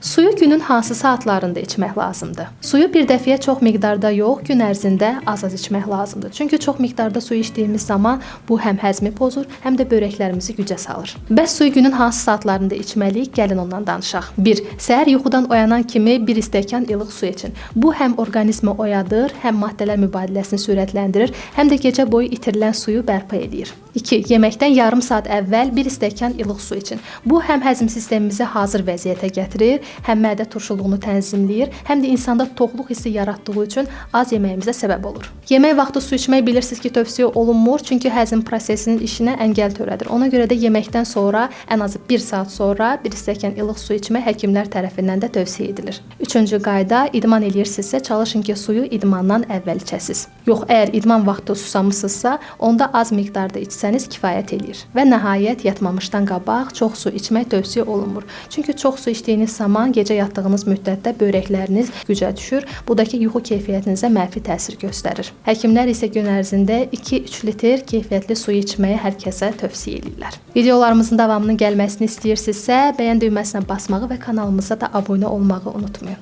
Suyu günün hansı saatlarında içmək lazımdır? Suyu bir dəfəyə çox miqdarda yox, gün ərzində az-az içmək lazımdır. Çünki çox miqdarda su içdiyimiz zaman bu həm həzmi pozur, həm də börəklərimizi gücə salır. Bəs suyu günün hansı saatlarında içməliyik? Gəlin ondan danışaq. 1. Səhər yuxudan oyanan kimi 1 stəkan ilıq su için. Bu həm orqanizmi oyadır, həm maddələr mübadiləsini sürətləndirir, həm də gecə boyu itirilən suyu bərpa edir. 2. Yeməkdən yarım saat əvvəl 1 stəkan ilıq su için. Bu həm həzm sistemimizi hazır vəziyyətə gətirir, həm mədə turşuluğunu tənzimləyir, həm də insanda toxluq hissi yaratdığı üçün az yeməyimizə səbəb olur. Yemək vaxtı su içmək bilirsiniz ki, tövsiyə olunmur, çünki həzm prosesinin işinə əngəl törədir. Ona görə də yeməkdən sonra ən azı 1 saat sonra 1 stəkan ilıq su içmək həkimlər tərəfindən də tövsiyə edilir. Üçüncü qayda, idman edirsinizsə çalışın ki, suyu idmandan əvvəl içəsiniz. Yox, əgər idman vaxtı susamısınızsa, onda az miqdarda içsəniz kifayət eləyir. Və nəhayət yatmamışdan qabaq çox su içmək tövsiyə olunmur. Çünki çox su içdiyiniz zaman gecə yatdığınız müddətdə börəkləriniz gücə düşür. Bu da ki, yuxu keyfiyyətinizə mənfi təsir göstərir. Həkimlər isə gün ərzində 2-3 litr keyfiyyətli su içməyi hər kəsə tövsiyə edirlər. Videolarımızın davamının gəlməsini istəyirsinizsə, bəyən düyməsinə basmağı və kanalımıza da abunə olmağı unutmayın.